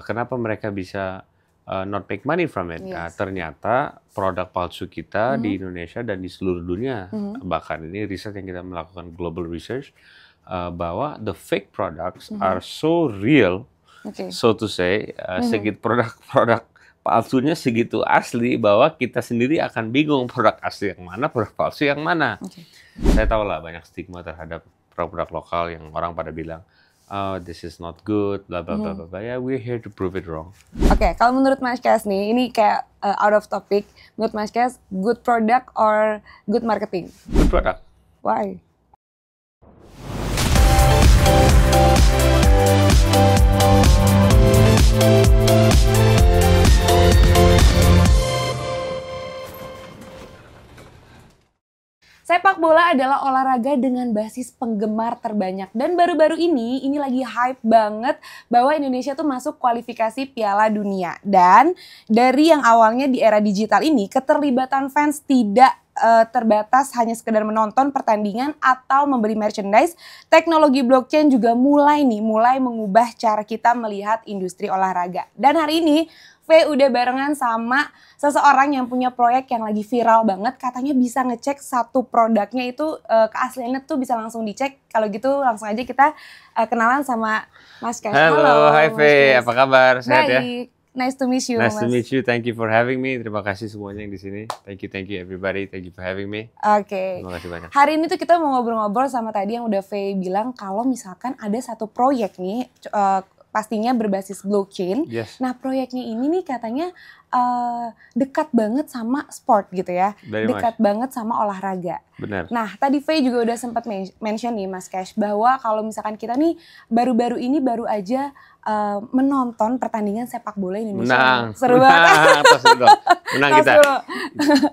kenapa mereka bisa not make money from it? Nah, Yes. ternyata produk palsu kita di Indonesia dan di seluruh dunia, bahkan ini riset yang kita melakukan global research, bahwa the fake products are so real, Oke. so to say, segitu produk palsunya segitu asli bahwa kita sendiri akan bingung produk asli yang mana, produk palsu yang mana. Oke. Saya tahu lah banyak stigma terhadap produk-produk lokal yang orang pada bilang, oh this is not good, bla bla bla bla bla. Ya, we're here to prove it wrong. Oke, kalau menurut Mas Kes nih, ini kayak out of topic. Menurut Mas Kes, good product or good marketing? Good product. Why? Sepak bola adalah olahraga dengan basis penggemar terbanyak. Dan baru-baru ini lagi hype banget bahwa Indonesia tuh masuk kualifikasi Piala Dunia. Dan dari yang awalnya di era digital ini, keterlibatan fans tidak terbatas hanya sekedar menonton pertandingan atau membeli merchandise. Teknologi blockchain juga mulai mengubah cara kita melihat industri olahraga. Dan hari ini V udah barengan sama seseorang yang punya proyek yang lagi viral banget. Katanya bisa ngecek satu produknya itu keasliannya tuh bisa langsung dicek. Kalau gitu langsung aja kita kenalan sama Mas Kes. Halo, hai V, apa kabar? Sehat ya? Baik, nice to meet you, Nice Mas. to meet you. Thank you for having me. Terima kasih semuanya yang di sini. Thank you everybody. Thank you for having me. Oke. Terima kasih banyak. Hari ini tuh kita mau ngobrol-ngobrol sama tadi yang udah V bilang kalau misalkan ada satu proyek nih pastinya berbasis blockchain. Yes. Nah, proyeknya ini nih katanya dekat banget sama sport gitu ya. Very dekat banget sama olahraga. Benar. Nah, tadi V juga udah sempat mention nih Mas Cash bahwa kalau misalkan kita nih baru-baru ini baru aja menonton pertandingan sepak bola Indonesia. Menang. Seru banget. Tos dulu. Menang kita.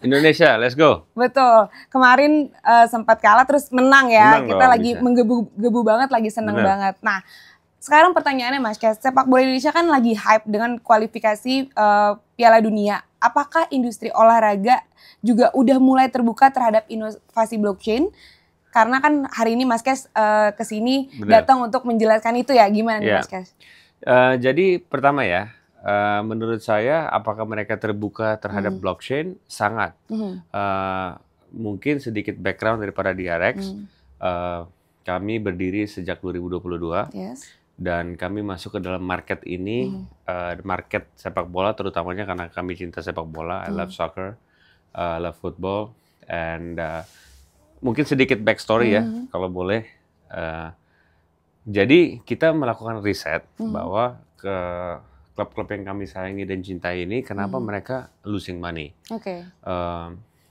Indonesia, let's go. Betul. Kemarin sempat kalah terus menang ya. Menang kita dong, lagi bisa. menggebu-gebu banget, lagi seneng Bener. banget. Nah, sekarang pertanyaannya Mas Kes, sepak bola Indonesia kan lagi hype dengan kualifikasi Piala Dunia. Apakah industri olahraga juga udah mulai terbuka terhadap inovasi blockchain? Karena kan hari ini Mas Kes kesini Bener. datang untuk menjelaskan itu ya, gimana nih Iya. Mas Kes? Jadi pertama ya, menurut saya apakah mereka terbuka terhadap blockchain? Sangat. Mungkin sedikit background daripada DRX. Kami berdiri sejak 2022. Yes. Dan kami masuk ke dalam market ini, market sepak bola terutamanya karena kami cinta sepak bola. I love soccer, I love football, and mungkin sedikit backstory ya, kalau boleh. Jadi kita melakukan riset bahwa ke klub-klub yang kami sayangi dan cintai ini, kenapa mereka losing money. Oke.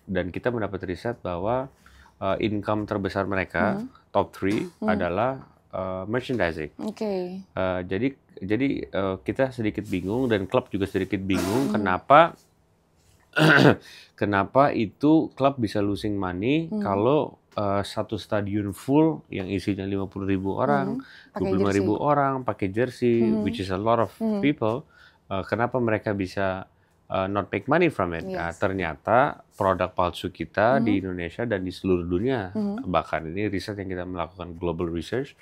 Dan kita mendapat riset bahwa income terbesar mereka, top 3, adalah merchandising. Oke. Jadi kita sedikit bingung dan klub juga sedikit bingung kenapa kenapa itu klub bisa losing money kalau satu stadion full yang isinya 50.000 orang, 25.000 orang pakai jersey, which is a lot of people, kenapa mereka bisa not make money from it? Yes. Nah, ternyata produk palsu kita di Indonesia dan di seluruh dunia, bahkan ini riset yang kita melakukan global research,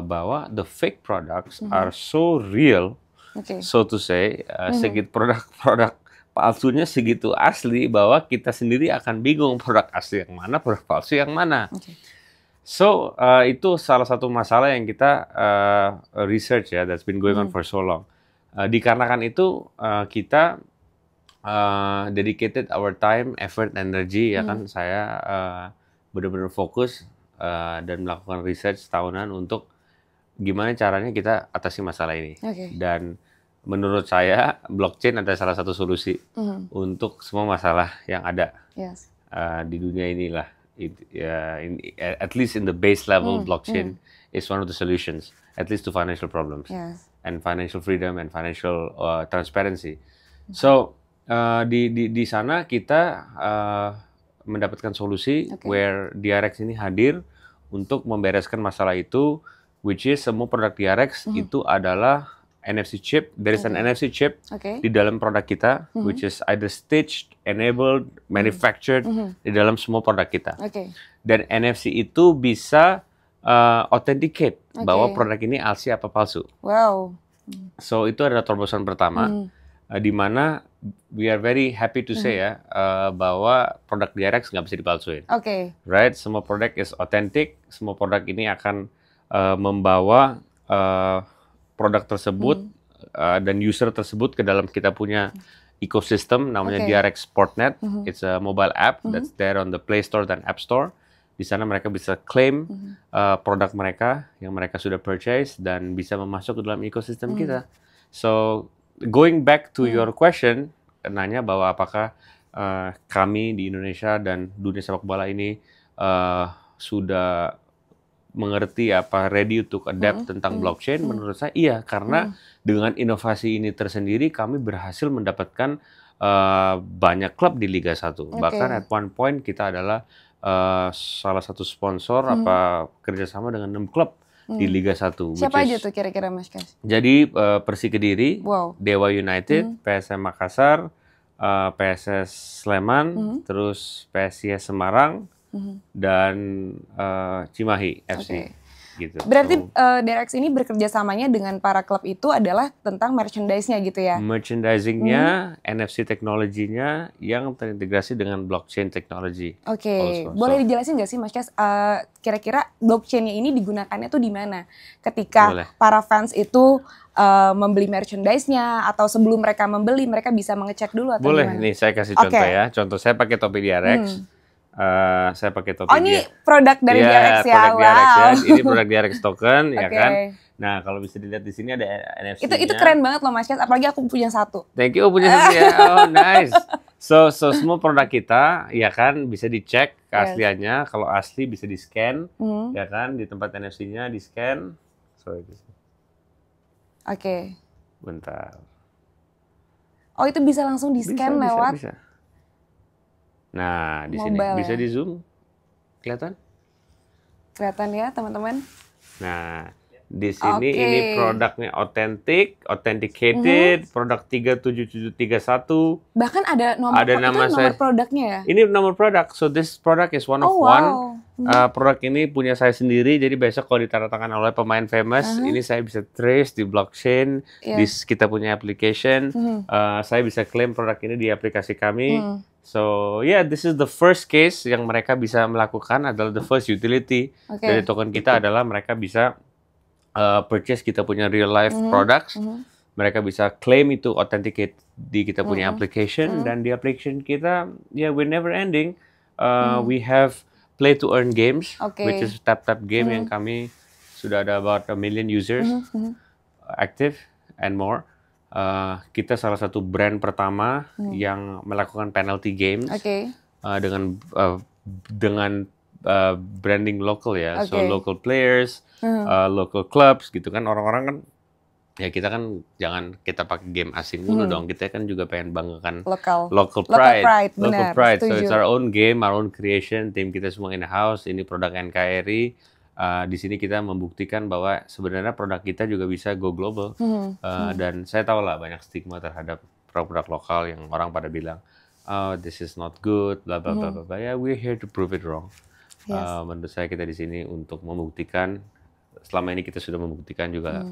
bahwa the fake products are so real, Oke. so to say, segitu produk palsunya segitu asli bahwa kita sendiri akan bingung produk asli yang mana, produk palsu yang mana. Oke. So itu salah satu masalah yang kita research ya, that's been going on for so long. Dikarenakan itu kita dedicated our time, effort, energy, ya kan, saya benar-benar fokus dan melakukan research tahunan untuk gimana caranya kita atasi masalah ini. Oke. Dan menurut saya blockchain adalah salah satu solusi untuk semua masalah yang ada Yes. di dunia inilah. At least in the base level, blockchain is one of the solutions, at least to financial problems. Yes. And financial freedom and financial transparency. So di sana kita mendapatkan solusi where DRX ini hadir untuk membereskan masalah itu, which is semua produk DRX itu adalah NFC chip. There is an NFC chip di dalam produk kita, which is either stitched, enabled, manufactured di dalam semua produk kita. Oke. Dan NFC itu bisa authenticate bahwa produk ini asli apa palsu. Wow. So itu adalah terobosan pertama, di mana we are very happy to say ya, bahwa produk DRX nggak bisa dipalsuin. Oke. Right, semua produk is authentic, semua produk ini akan membawa produk tersebut dan user tersebut ke dalam kita punya ecosystem namanya DRX Sportnet. It's a mobile app that's there on the Play Store dan App Store. Di sana mereka bisa claim produk mereka yang mereka sudah purchase dan bisa memasuk ke dalam ekosistem kita. So going back to your question, nanya bahwa apakah kami di Indonesia dan dunia sepak bola ini sudah mengerti apa ready untuk adapt tentang blockchain? Menurut saya iya, karena dengan inovasi ini tersendiri kami berhasil mendapatkan banyak klub di Liga 1. Bahkan at one point kita adalah salah satu sponsor kerjasama dengan 6 klub di Liga 1. Siapa aja tuh kira-kira Mas Kas? Jadi Persik Kediri, Dewa United, PSM Makassar, PSS Sleman, terus PSIS Semarang, dan Cimahi FC. Gitu. Berarti DRX ini bekerja samanya dengan para klub itu adalah tentang merchandise-nya gitu ya? Merchandising-nya, NFC teknologinya yang terintegrasi dengan blockchain teknologi. Oke, boleh dijelasin nggak sih Mas Cas, kira-kira blockchain-nya ini digunakannya tuh di mana? Ketika para fans itu membeli merchandise-nya atau sebelum mereka membeli, mereka bisa mengecek dulu atau boleh, gimana? Nih saya kasih contoh ya. Contoh saya pakai topi DRX. Saya pakai topi ini produk dari DRX ya? Produk DRX ya. Ini produk DRX token, ya kan? Nah, kalau bisa dilihat di sini ada NFC-nya. Itu keren banget loh Mas Cas, apalagi aku punya satu. Thank you, punya satu ya. Oh, nice. So semua produk kita, ya kan, bisa dicek keasliannya. Kalau asli bisa di-scan, ya kan, di tempat NFC-nya di-scan. Oke. Bentar. Oh, itu bisa langsung di-scan lewat? Bisa. Nah, di sini bisa di zoom, kelihatan? Kelihatan ya, teman-teman. Nah, di sini ini produknya authenticated, produk 37731. Bahkan ada nomor produknya ya? Ini nomor produk. So this product is one of one. Produk ini punya saya sendiri, jadi besok kalau ditandatangan oleh pemain famous, ini saya bisa trace di blockchain, di kita punya application, saya bisa klaim produk ini di aplikasi kami. So yeah, this is the first case yang mereka bisa melakukan, adalah the first utility dari token kita adalah mereka bisa purchase kita punya real life products, mereka bisa claim itu authenticate di kita punya application, dan di application kita we're never ending. We have play to earn games, which is tap game yang kami sudah ada about 1 million users active and more. Kita salah satu brand pertama yang melakukan penalty games dengan branding lokal ya, so local players, local clubs gitu kan. Orang-orang kan ya, kita kan jangan kita pakai game asing dulu dong, kita kan juga pengen banggakan local pride. So it's our own game, our own creation, tim kita semua in the house, ini produk NKRI. Di sini kita membuktikan bahwa sebenarnya produk kita juga bisa go global. Dan saya tahu lah banyak stigma terhadap produk lokal yang orang pada bilang, oh this is not good, bla bla bla bla. Yeah, we're here to prove it wrong. Menurut saya kita di sini untuk membuktikan. Selama ini kita sudah membuktikan juga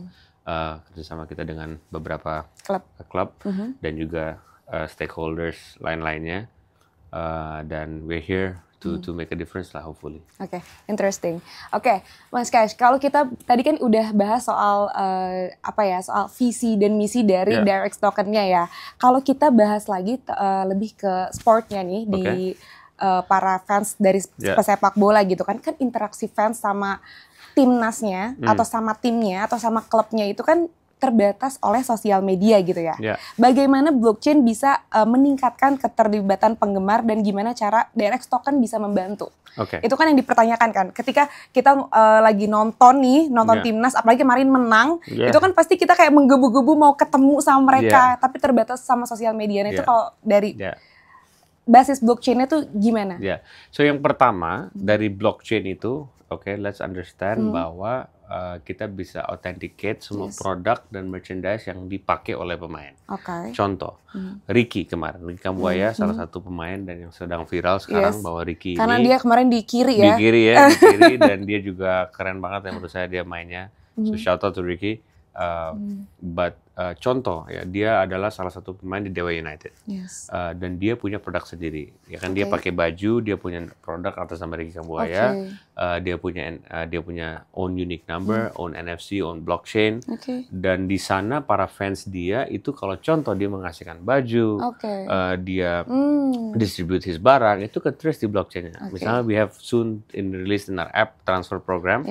kerjasama kita dengan beberapa klub dan juga stakeholders lain-lainnya. Dan we're here to make a difference lah, hopefully. Oke, interesting. Oke, Mas Cash, kalau kita tadi kan udah bahas soal soal visi dan misi dari DRX tokennya ya. Kalau kita bahas lagi lebih ke sportnya nih di para fans dari pesepak bola gitu kan interaksi fans sama timnasnya atau sama timnya atau sama klubnya itu kan terbatas oleh sosial media gitu ya. Bagaimana blockchain bisa meningkatkan keterlibatan penggemar dan gimana cara DRX token bisa membantu? Itu kan yang dipertanyakan kan. Ketika kita lagi nonton timnas, apalagi kemarin menang, itu kan pasti kita kayak menggebu-gebu mau ketemu sama mereka, tapi terbatas sama sosial media. Itu kalau dari basis blockchain-nya tuh gimana? So yang pertama dari blockchain itu, let's understand bahwa kita bisa authenticate semua produk dan merchandise yang dipakai oleh pemain. Contoh, Ricky kemarin, Ricky Kambuaya salah satu pemain dan yang sedang viral sekarang bahwa Ricky karena ini dia kemarin di kiri ya. Di kiri dan dia juga keren banget ya menurut saya dia mainnya. So shout out to Ricky. But contoh ya, dia adalah salah satu pemain di Dewa United. Yes. Dan dia punya produk sendiri. Ya kan, dia pakai baju, dia punya produk atas nama Ricky Kambuaya. Dia punya own unique number, own NFC, own blockchain. Dan di sana para fans dia itu kalau contoh dia mengasihkan baju, dia distribute his barang, itu ke trace di blockchainnya. Misalnya we have soon released in our app transfer program.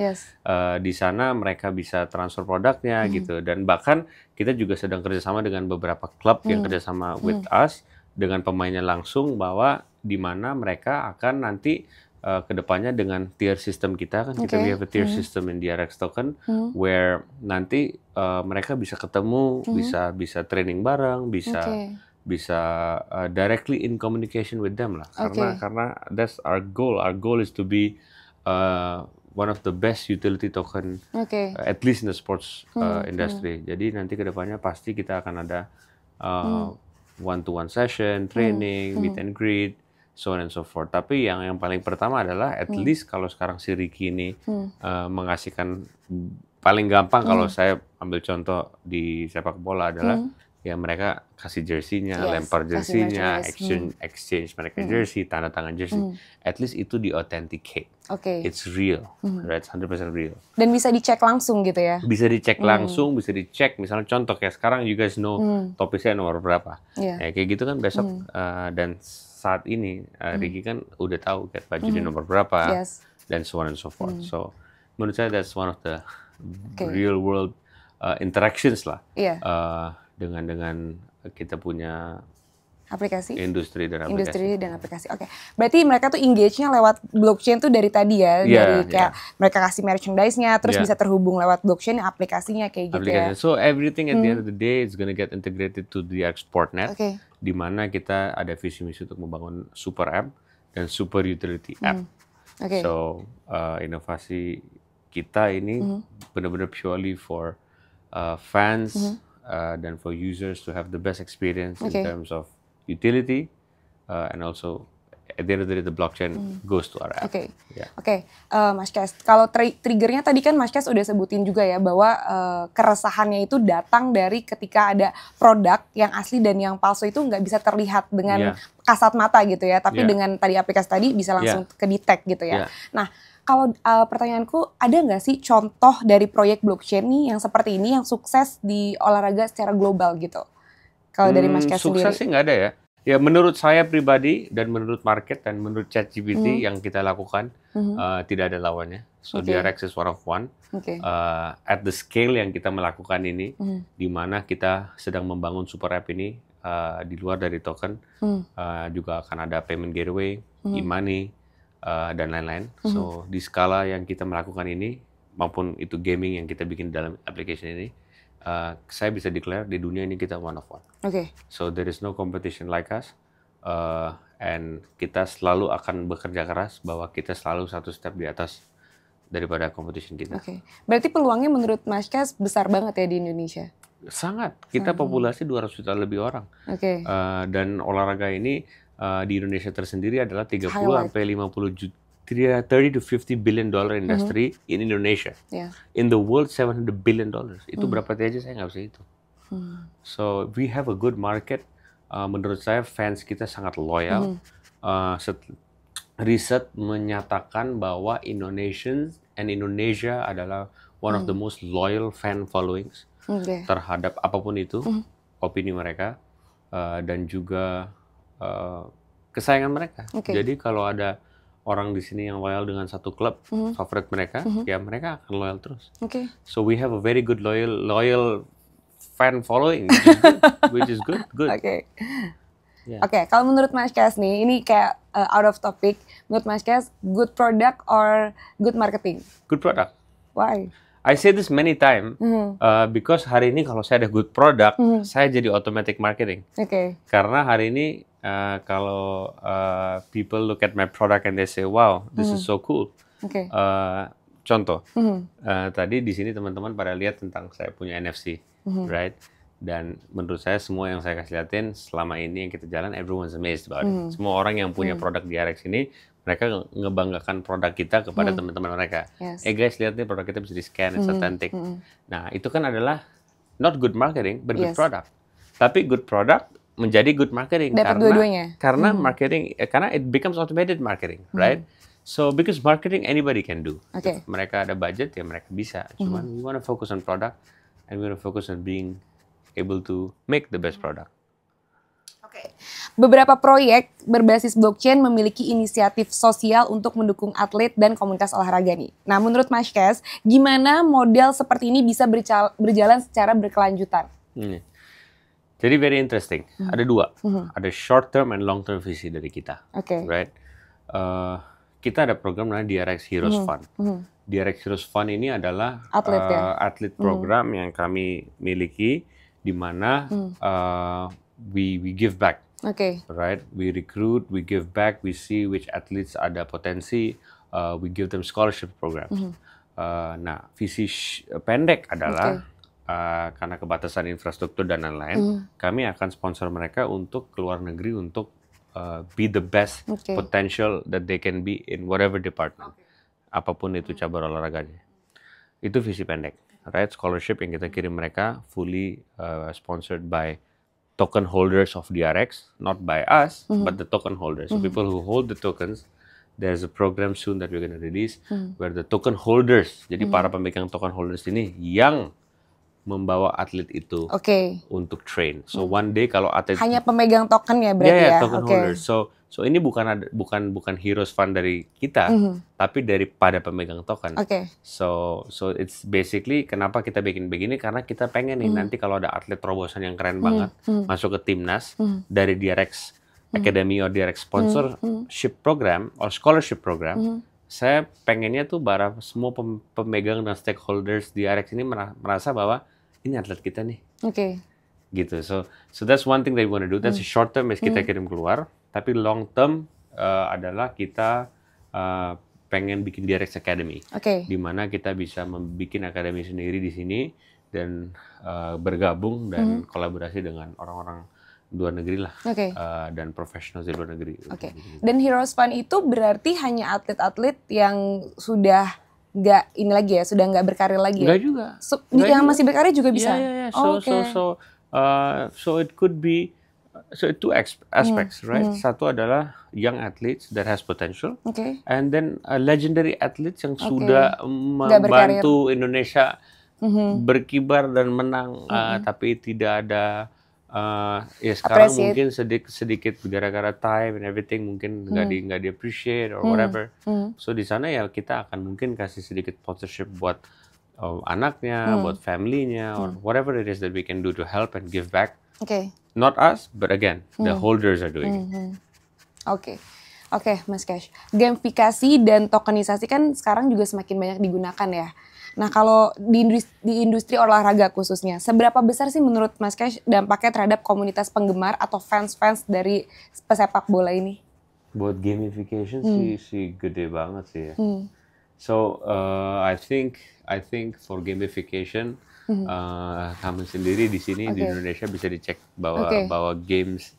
Di sana mereka bisa transfer produknya gitu. Dan bahkan kita juga sedang kerjasama dengan beberapa klub yang kerjasama with us dengan pemainnya langsung, bahwa di mana mereka akan nanti kedepannya dengan tier system kita kan, kita we have a tier system in DRX token where nanti mereka bisa ketemu, bisa training bareng, bisa directly in communication with them lah, karena that's our goal. Our goal is to be one of the best utility token, at least in the sports industry. Jadi nanti kedepannya pasti kita akan ada one-to-one session, training, meet and greet, so on and so forth. Tapi yang paling pertama adalah at least kalau sekarang si Ricky ini mengasihkan, paling gampang kalau saya ambil contoh di sepak bola adalah ya mereka kasih jersey-nya, lempar jersey-nya, exchange mereka jersey, tanda tangan jersey. At least itu di authenticate. It's real, right? 100% real. Dan bisa dicek langsung gitu ya? Bisa dicek langsung, bisa dicek. Misalnya contoh kayak sekarang, you guys know topisnya nomor berapa. Ya kayak gitu kan besok. Dan saat ini Ricky kan udah tahu kayak baju di nomor berapa, dan so on and so forth. So menurut saya that's one of the real world interactions lah. Dengan kita punya aplikasi, industri dan aplikasi. Berarti mereka tuh engage-nya lewat blockchain tuh dari tadi ya, dari kayak mereka kasih merchandise-nya, terus bisa terhubung lewat blockchain aplikasinya kayak gitu ya. So everything at the end of the day is gonna get integrated to the Exportnet, di mana kita ada visi misi untuk membangun super app dan super utility app. So inovasi kita ini benar-benar purely for fans. Dan for users to have the best experience in terms of utility, and also at the end of the day the blockchain goes to our app. Mas Kes, kalau triggernya tadi kan Mas Kes udah sebutin juga ya, bahwa keresahannya itu datang dari ketika ada produk yang asli dan yang palsu itu nggak bisa terlihat dengan kasat mata gitu ya, tapi dengan tadi aplikasi tadi bisa langsung ke-detect gitu ya. Nah, kalau pertanyaanku, ada nggak sih contoh dari proyek blockchain nih yang seperti ini, yang sukses di olahraga secara global gitu? Kalau dari Mas Kes sendiri. Sukses sih nggak ada ya. Ya menurut saya pribadi, dan menurut market, dan menurut ChatGPT yang kita lakukan, tidak ada lawannya. So DRX is one of one. At the scale yang kita melakukan ini, di mana kita sedang membangun super app ini, di luar dari token, juga akan ada payment gateway, e-money, dan lain-lain. So di skala yang kita melakukan ini, maupun itu gaming yang kita bikin dalam application ini, saya bisa declare di dunia ini kita one of one. So there is no competition like us, and kita selalu akan bekerja keras bahwa kita selalu satu step di atas daripada competition kita. Berarti peluangnya menurut Mas Kes besar banget ya di Indonesia? Sangat. Kita populasi 200 juta lebih orang. Dan olahraga ini di Indonesia tersendiri adalah 30 sampai 50 juta, 30 to 50 billion dollar industry in Indonesia. In the world 700 billion dollars. Itu berapa aja saya nggak bisa hitung. So we have a good market. Menurut saya fans kita sangat loyal. Riset menyatakan bahwa Indonesia adalah one of the most loyal fan followings terhadap apapun itu, opini mereka, dan juga kesayangan mereka. Jadi kalau ada orang di sini yang loyal dengan satu klub favorit mereka, ya mereka akan loyal terus. So we have a very good loyal fan following, which is good. Kalau menurut Mas Kes nih, ini kayak out of topic. Menurut Mas Kes, good product or good marketing? Good product. Why? I say this many times, because hari ini kalau saya ada good product, saya jadi automatic marketing. Karena hari ini kalau people look at my product and they say, wow, this is so cool. Contoh, tadi di sini teman-teman pada lihat tentang saya punya NFC, right? Dan menurut saya semua yang saya kasih liatin selama ini yang kita jalan, everyone's amazed about it. Semua orang yang punya produk DRX ini, mereka ngebanggakan produk kita kepada teman-teman mereka. Yes. Guys, lihat nih produk kita bisa di-scan, it's authentic. Nah, itu kan adalah not good marketing, but good product. Tapi good product menjadi good marketing karena marketing, karena it becomes automated marketing, right? So because marketing anybody can do. If mereka ada budget ya mereka bisa. Cuman we want to focus on product and we want to focus on being able to make the best product. Beberapa proyek berbasis blockchain memiliki inisiatif sosial untuk mendukung atlet dan komunitas olahraga nih. Nah, menurut Mas Kesh, gimana model seperti ini bisa berjalan secara berkelanjutan? Jadi very interesting. Ada dua. Ada short term and long term visi dari kita. Right? Kita ada program namanya DRX Heroes Fund. DRX Heroes Fund ini adalah atlet program yang kami miliki, di mana we give back, right? We recruit, we give back, we see which athletes ada potensi, we give them scholarship programs. Nah, visi pendek adalah karena kebatasan infrastruktur dan lain-lain, kami akan sponsor mereka untuk keluar negeri untuk be the best potential that they can be in whatever department, apapun itu cabang olahraganya. Itu visi pendek. Right, scholarship yang kita kirim mereka fully sponsored by token holders of DRX, not by us, but the token holders. So people who hold the tokens, there's a program soon that we're going to release where the token holders, jadi para pemegang token holders ini yang membawa atlet itu untuk train. So one day kalau atlet hanya pemegang token ya berarti ya. Token holders. So ini bukan Heroes Fund dari kita, tapi daripada pemegang token. So it's basically kenapa kita bikin begini, karena kita pengen nih nanti kalau ada atlet terobosan yang keren banget masuk ke timnas dari DRX Academy or DRX sponsorship program or scholarship program, saya pengennya tuh semua pemegang dan stakeholders DRX ini merasa bahwa ini atlet kita nih. Gitu. So that's one thing that we want to do. That's a short term is kita kirim keluar. Tapi long term adalah kita pengen bikin DRX Academy, di mana kita bisa membuat akademi sendiri di sini dan bergabung dan kolaborasi dengan orang-orang luar negeri lah, dan profesional di luar negeri. Dan Heroes Fund itu berarti hanya atlet-atlet yang sudah nggak ini lagi ya, sudah nggak berkarir lagi ya? Nggak juga. Yang masih berkarir juga bisa? So it could be. So two aspects, right? Satu adalah young athletes that has potential, and then legendary athletes yang sudah membantu Indonesia berkibar dan menang, tapi tidak ada ya sekarang mungkin sedikit gara-gara time and everything mungkin nggak di appreciate or whatever. So di sana ya kita akan mungkin kasih sedikit sponsorship buat anaknya, buat family-nya, or whatever it is that we can do to help and give back. Not us, but again, the holders are doing it. Oke, Mas Kesh. Gamifikasi dan tokenisasi kan sekarang juga semakin banyak digunakan ya. Nah, kalau di industri olahraga khususnya, seberapa besar sih menurut Mas Kesh dampaknya terhadap komunitas penggemar atau fans-fans dari pesepak bola ini? Buat gamification sih gede banget sih ya. So I think for gamification, kami sendiri di sini di Indonesia bisa dicek bahwa games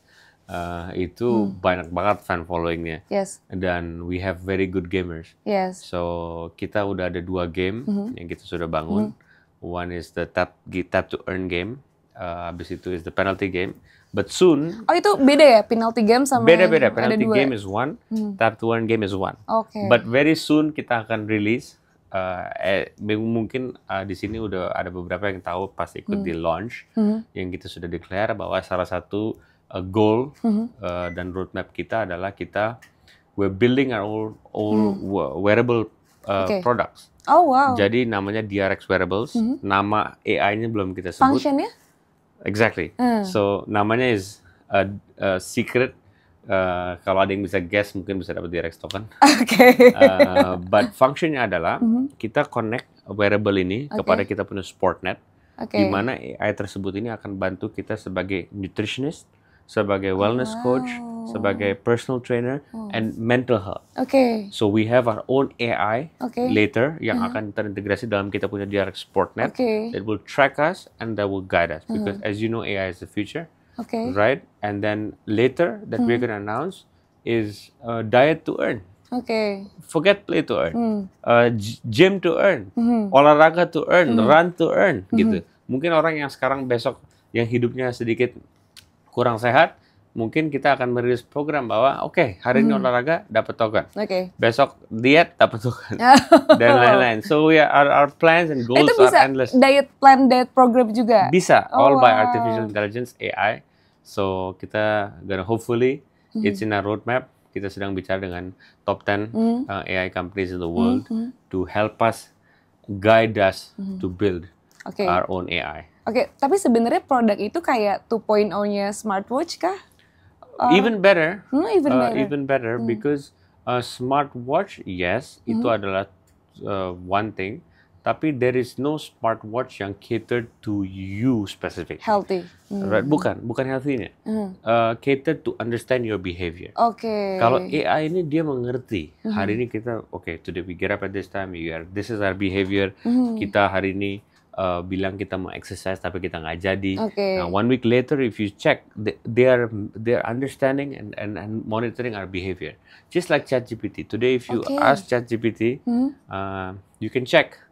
itu banyak banget fan followingnya, dan we have very good gamers. So kita udah ada 2 game yang kita sudah bangun. One is the tap to earn game, habis itu is the penalty game. But soon. Oh, itu beda ya, penalty game sama. Beda. Penalty game is one, tap to earn game is one. But very soon kita akan release. Mungkin di sini udah ada beberapa yang tahu pas ikut di launch, yang kita sudah declare bahwa salah satu goal dan roadmap kita adalah we're building our own wearable products. Jadi namanya DRX Wearables. Nama AI-nya belum kita sebut. Functionnya? Exactly. So namanya is secret. Kalau ada yang bisa guess mungkin bisa dapat DRX token. But functionnya adalah kita connect wearable ini kepada kita punya Sportnet, di mana AI tersebut ini akan bantu kita sebagai nutritionist, sebagai wellness coach, sebagai personal trainer and mental health. Oke. So we have our own AI Oke. later yang akan terintegrasi dalam kita punya DRX Sportnet Oke. that will track us and that will guide us because as you know AI is the future, Oke. right? And then later that we're gonna announce is diet to earn. Oke. Forget play to earn, gym to earn, olahraga to earn, run to earn, gitu. Mungkin orang yang sekarang besok yang hidupnya sedikit kurang sehat, mungkin kita akan merilis program bahwa oke, hari ini olahraga dapat token, Oke. besok diet dapat token, dan lain-lain. So yeah, our plans and goals Itu bisa are endless. diet plan, diet program juga? Bisa, Oh, all by wow. artificial intelligence AI. So kita gonna hopefully it's in our roadmap. Kita sedang bicara dengan top 10 AI companies in the world to help us guide us to build Oke. our own AI. Oke, tapi sebenarnya produk itu kayak 2.0-nya smartwatch kah? Even better, Even better. even better because smartwatch, yes, itu adalah one thing. Tapi there is no smartwatch yang catered to you specific. Healthy. Right? Bukan healthy-nya. Catered to understand your behavior. Oke. Kalau AI ini dia mengerti. Hari ini kita, today we get up at this time, this is our behavior. Kita hari ini bilang kita mau exercise tapi kita nggak jadi. Oke. Now, 1 week later, if you check, they are understanding and monitoring our behavior. Just like ChatGPT. Today, if you Oke. ask ChatGPT, you can check.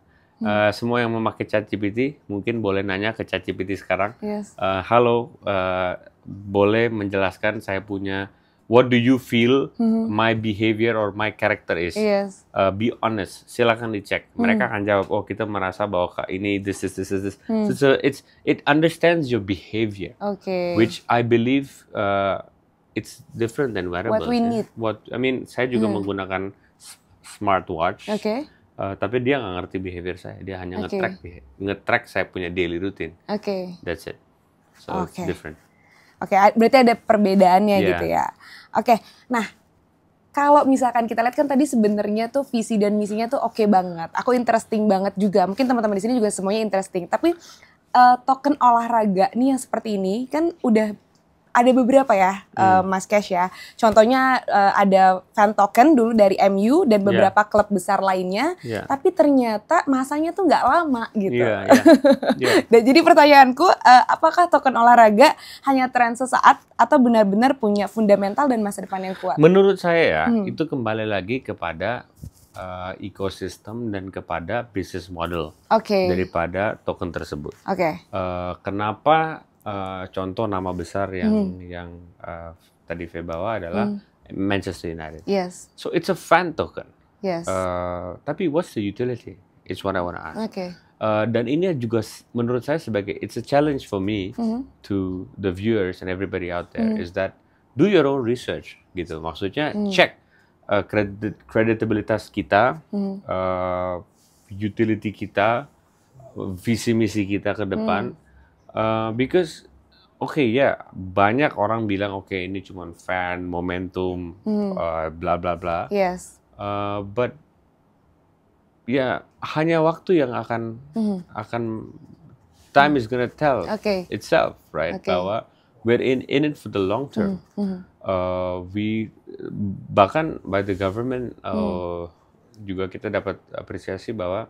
Semua yang memakai ChatGPT mungkin boleh nanya ke ChatGPT sekarang. Yes. Halo, boleh menjelaskan saya punya what do you feel my behavior or my character is? Yes. Be honest. Silakan dicek. Mereka akan jawab, oh kita merasa bahwa ini this. So it understands your behavior, Oke. which I believe it's different than wearables. What we need. Saya juga menggunakan smartwatch. Oke. Tapi dia nggak ngerti behavior saya. Dia hanya Oke. nge-track saya punya daily routine. Oke. That's it. So it's Oke. different. Oke, berarti ada perbedaannya Yeah. gitu ya. Oke, nah kalau misalkan kita lihat kan tadi sebenarnya tuh visi dan misinya tuh oke banget. Aku interesting banget juga. Mungkin teman-teman di sini juga semuanya interesting. Tapi token olahraga nih yang seperti ini kan udah ada beberapa ya, Mas Cash ya. Contohnya ada fan token dulu dari MU dan beberapa klub besar lainnya. Yeah. Tapi ternyata masanya tuh nggak lama gitu. Yeah. Dan jadi pertanyaanku, apakah token olahraga hanya tren sesaat atau benar-benar punya fundamental dan masa depan yang kuat? Menurut saya ya, itu kembali lagi kepada ekosistem dan kepada business model Oke. daripada token tersebut. Oke. Kenapa contoh nama besar yang tadi Fe bawa adalah Manchester United. Yes. So it's a fan token. Yes. Tapi what's the utility? It's what I want to ask. Oke. Dan ini juga menurut saya sebagai it's a challenge for me to the viewers and everybody out there is that do your own research gitu. Maksudnya cek kreditabilitas kita, utility kita, visi misi kita ke depan. Because banyak orang bilang ini cuma fan, momentum, bla bla bla. Yes. But hanya waktu yang akan time is gonna tell itself, right? Okay. Bahwa we're in it for the long term. Bahkan by the government juga kita dapat apresiasi bahwa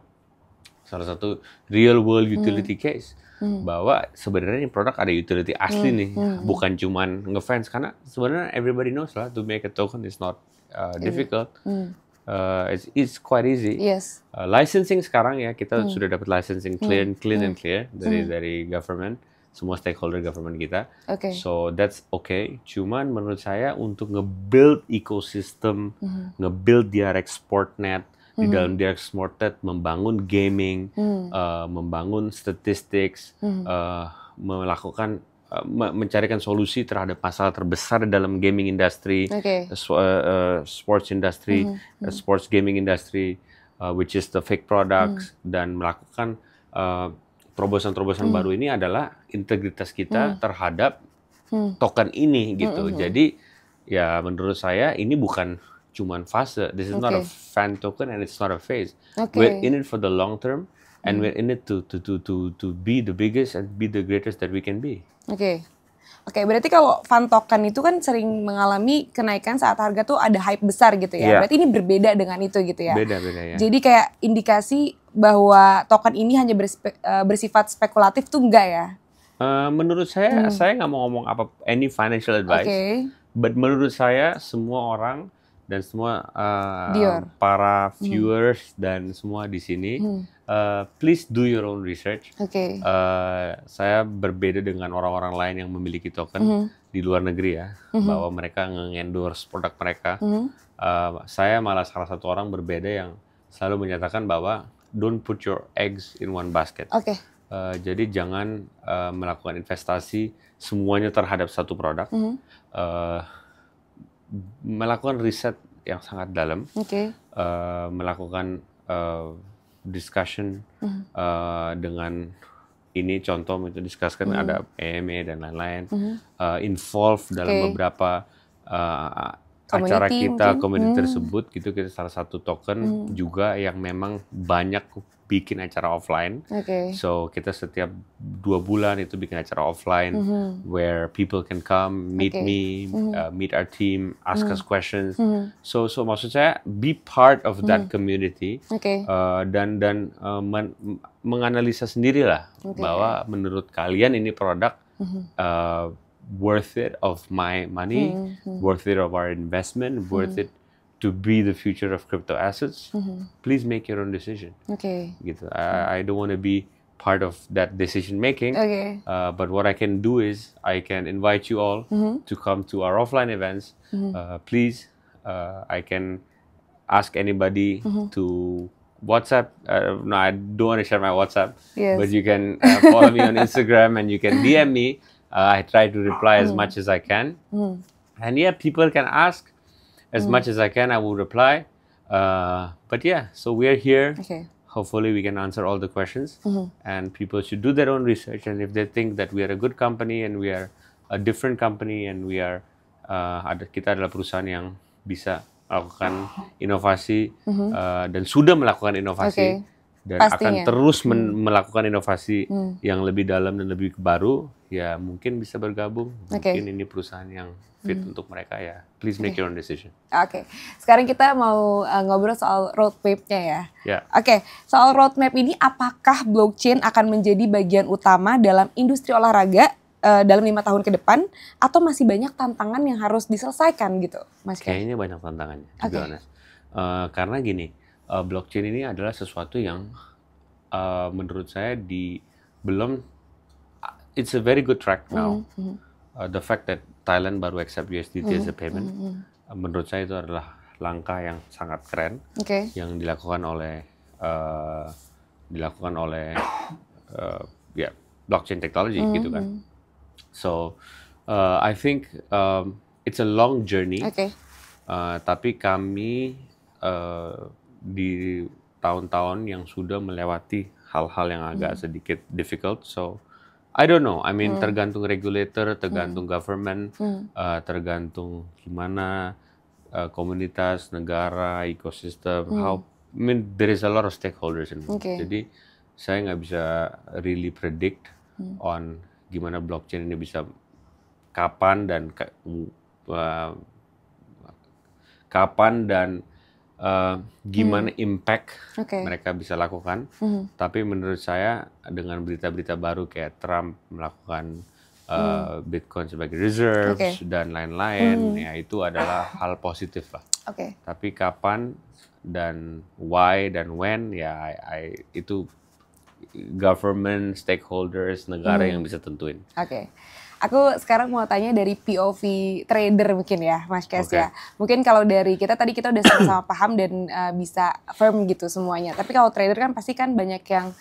salah satu real world utility case bahwa sebenarnya ini produk ada utility asli nih, bukan cuman ngefans, karena sebenarnya everybody knows lah to make a token is not difficult. It's quite easy. Yes. Licensing sekarang ya kita sudah dapat licensing clean and clear dari government, semua stakeholder government kita. Oke. So that's okay. Cuman menurut saya untuk nge-build ecosystem, nge-build DRX Sportnet, di dalam DRX Sportnet membangun gaming, membangun statistics, melakukan mencarikan solusi terhadap masalah terbesar dalam gaming industry, sports industry, sports gaming industry, which is the fake products, dan melakukan terobosan-terobosan baru ini adalah integritas kita terhadap token ini gitu. Jadi ya menurut saya ini bukan cuman fase. This is not a fan token and it's not a phase. We're in it for the long term. And we're in it to be the biggest and be the greatest that we can be. Oke. Oke, berarti kalau Fund Token itu kan sering mengalami kenaikan saat harga tuh ada hype besar gitu ya. Berarti ini berbeda dengan itu gitu ya. Beda-beda ya. Jadi kayak indikasi bahwa token ini hanya bersifat spekulatif tuh enggak ya? Menurut saya nggak mau ngomong any financial advice. But menurut saya semua orang dan semua para viewers dan semua di sini, please do your own research. Saya berbeda dengan orang-orang lain yang memiliki token di luar negeri ya, bahwa mereka nge-endorse produk mereka. Saya malah salah satu orang berbeda yang selalu menyatakan bahwa don't put your eggs in one basket. Jadi jangan melakukan investasi semuanya terhadap satu produk. Melakukan riset yang sangat dalam, melakukan discussion dengan ini contoh itu discusskan ada PME dan lain-lain, involve dalam beberapa acara kita, community tersebut gitu. Kita salah satu token juga yang memang banyak bikin acara offline. So kita setiap 2 bulan itu bikin acara offline where people can come, meet me, meet our team, ask us questions. So maksud saya be part of that community dan menganalisa sendirilah bahwa menurut kalian ini produk worth it of my money, worth it of our investment, worth it to be the future of crypto assets. Please make your own decision. Gitu. I don't want to be part of that decision making. But what I can do is I can invite you all to come to our offline events. Please, I can ask anybody to WhatsApp. No, I don't want to share my WhatsApp. But you can follow me on Instagram and you can DM me. I try to reply as much as I can. And yeah, people can ask. As much as I can, I will reply. But yeah, so we're here. Hopefully we can answer all the questions. And people should do their own research. And if they think that we are a good company and we are a different company and we are kita adalah perusahaan yang bisa melakukan inovasi dan sudah melakukan inovasi dan akan terus melakukan inovasi yang lebih dalam dan lebih baru, ya mungkin bisa bergabung. Mungkin ini perusahaan yang fit untuk mereka ya. Please make your own decision. Sekarang kita mau ngobrol soal roadmap-nya ya. Yeah. Soal roadmap ini, apakah blockchain akan menjadi bagian utama dalam industri olahraga dalam 5 tahun ke depan, atau masih banyak tantangan yang harus diselesaikan gitu, Mas? Kayaknya banyak tantangannya, to be honest. Karena gini, blockchain ini adalah sesuatu yang menurut saya belum, it's a very good track now. The fact that Thailand baru accept USDT as a payment, menurut saya itu adalah langkah yang sangat keren yang dilakukan oleh blockchain technology gitu kan. So I think it's a long journey. Tapi kami di tahun-tahun yang sudah melewati hal-hal yang agak sedikit difficult. So I don't know. I mean, tergantung regulator, tergantung government, tergantung gimana komunitas, negara, ekosistem. I mean, there is a lot of stakeholders involved. Jadi saya nggak bisa really predict on gimana blockchain ini bisa kapan dan gimana impact mereka bisa lakukan. Tapi menurut saya dengan berita-berita baru kayak Trump melakukan Bitcoin sebagai reserves dan lain-lain, ya itu adalah hal positif lah. Tapi kapan dan why dan when, ya itu government, stakeholders, negara yang bisa tentuin. Aku sekarang mau tanya dari POV trader mungkin ya, Mas Kes ya. Mungkin kalau dari kita tadi kita udah sama-sama paham dan bisa firm gitu semuanya. Tapi kalau trader kan pasti kan banyak yang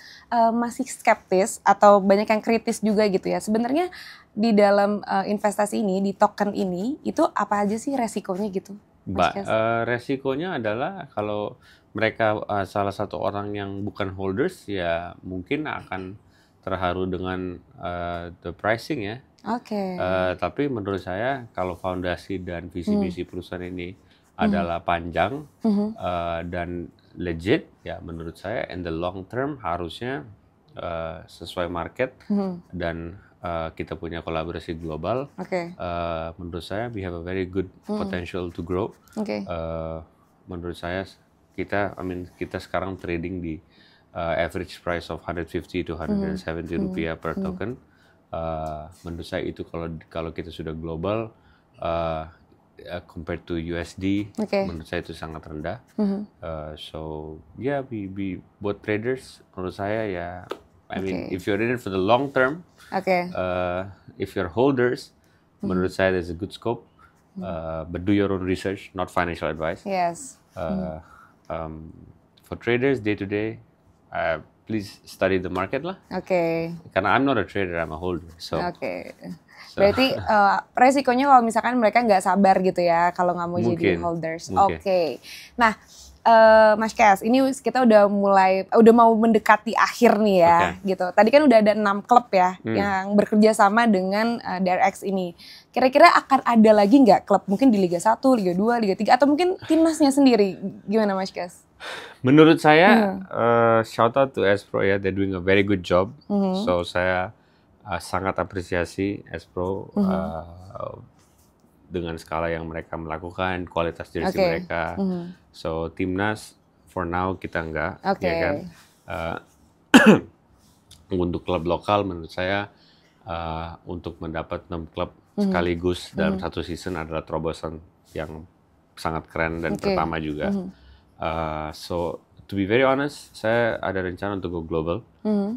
masih skeptis atau banyak yang kritis juga gitu ya. Sebenarnya di dalam investasi ini, di token ini, itu apa aja sih resikonya gitu, Mas Kes? Resikonya adalah kalau mereka salah satu orang yang bukan holders, ya mungkin akan terharu dengan the pricing ya. Tapi menurut saya kalau fondasi dan visi misi perusahaan ini adalah panjang dan legit, ya menurut saya in the long term harusnya sesuai market dan kita punya kolaborasi global. Menurut saya we have a very good potential to grow. Menurut saya kita sekarang trading di average price of 150 to 170 rupiah per token. Menurut saya itu kalau kita sudah global, compared to USD, menurut saya itu sangat rendah. So yeah, we buat traders, menurut saya ya, I mean if you're in it for the long term, if you're holders, menurut saya there's a good scope. But do your own research, not financial advice. For traders day to day, please study the market lah. Karena I'm not a trader, I'm a holder. So. Berarti resikonya kalau misalkan mereka nggak sabar gitu ya, kalau nggak mau jadi holders. Nah, Mas Kes, ini kita udah mau mendekati akhir nih ya, gitu. Tadi kan udah ada 6 klub ya yang bekerja sama dengan DRX ini. Kira-kira akan ada lagi nggak klub mungkin di Liga 1, Liga 2, Liga 3 atau mungkin timnasnya sendiri? Gimana Mas Kes? Menurut saya, shout out to S-Pro ya, they're doing a very good job. So saya sangat apresiasi S-Pro dengan skala yang mereka melakukan, kualitas jersey mereka. So timnas for now kita enggak, ya kan. Untuk klub lokal menurut saya untuk mendapat 6 klub sekaligus dalam satu season adalah terobosan yang sangat keren dan pertama juga. So to be very honest, saya ada rencana untuk go global.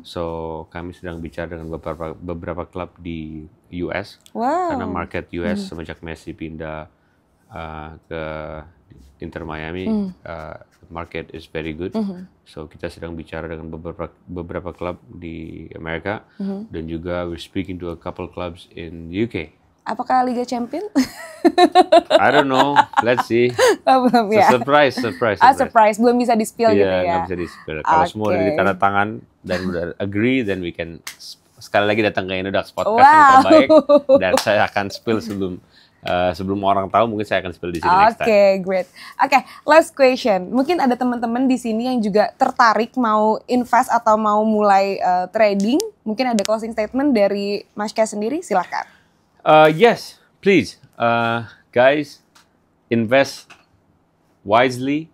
So kami sedang bicara dengan beberapa klub di US. Karena market US semenjak Messi pindah ke Inter Miami, market is very good. So kita sedang bicara dengan beberapa klub di Amerika dan juga we're speaking to a couple clubs in UK. Apakah Liga Champion? I don't know. Let's see. Belum ya. Surprise. Belum bisa di-spill gitu ya. Nggak bisa di-spill. Kalau semua udah ditanda tangan dan udah agree, then we can sekali lagi datang ke Indodax Podcast yang terbaik. Dan saya akan spill sebelum orang tahu, mungkin saya akan spill di sini next time. Great. Last question. Mungkin ada teman-teman di sini yang juga tertarik mau invest atau mau mulai trading. Mungkin ada closing statement dari Mas Kes sendiri, silakan. Yes, please, guys, invest wisely.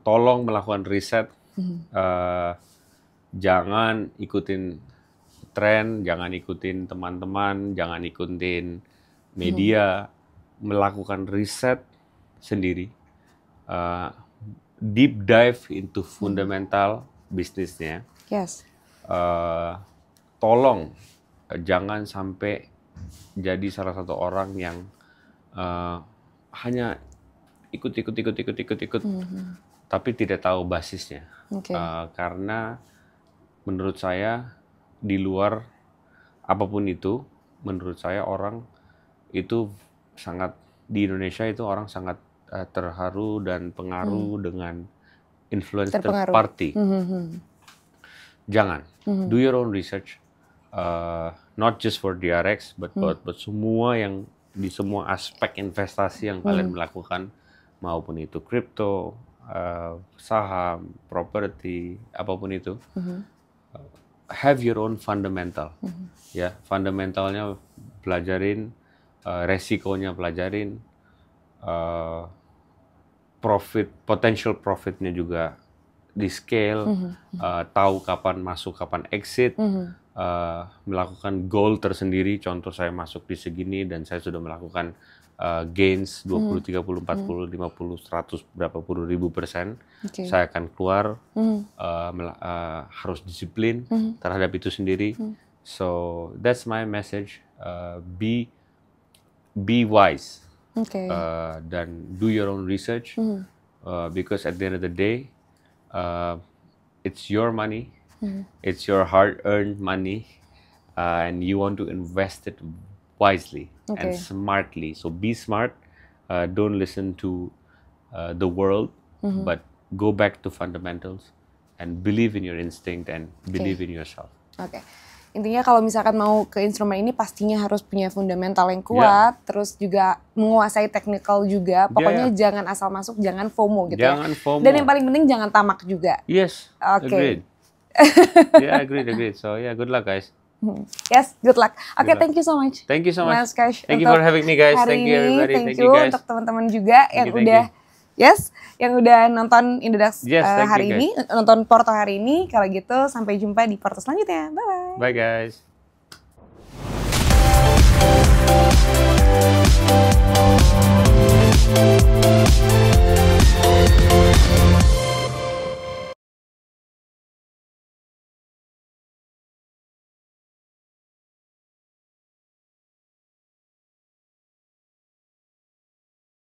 Tolong melakukan riset. Jangan ikutin tren, jangan ikutin teman-teman, jangan ikutin media. Melakukan riset sendiri. Deep dive into fundamental bisnisnya. Tolong jangan sampai jadi salah satu orang yang hanya ikut, tapi tidak tahu basisnya. Karena menurut saya di luar apapun itu, menurut saya orang itu sangat di Indonesia itu orang sangat terharu dan pengaruh dengan influence third party. Jangan, do your own research. Not just for DRX, but semua yang di semua aspek investasi yang kalian melakukan, maupun itu kripto, saham, properti, apapun itu, have your own fundamental. Ya, fundamentalnya pelajarin, resikonya pelajarin, potential profitnya juga di scale, tahu kapan masuk, kapan exit. Melakukan goal tersendiri, contoh saya masuk di segini dan saya sudah melakukan gains 20, 30, 40, 50, 100, berapa puluh ribu %, saya akan keluar, harus disiplin terhadap itu sendiri. So that's my message, be wise, dan do your own research, because at the end of the day, it's your money. It's your hard-earned money, and you want to invest it wisely and smartly. So be smart. Don't listen to the world, but go back to fundamentals and believe in your instinct and believe in yourself. Intinya kalau misalkan mau ke instrumen ini pastinya harus punya fundamental yang kuat, terus juga menguasai technical juga. Pokoknya jangan asal masuk, jangan FOMO gitu jangan FOMO. Dan yang paling penting jangan tamak juga. Yes, agreed. Agreed. So good luck guys. Yes, good luck. Oke, Good luck. thank you so much. Thank you so much. Mas Cash, Thank you for having me, guys. hari Thank you, ini. everybody. Thank Thank you, you guys. untuk teman-teman juga yang Thank you. udah yang udah nonton Indodax Yes, thank you, hari guys. ini, nonton Porto hari ini. Kalau gitu sampai jumpa di Porto selanjutnya. Bye bye. Bye, guys.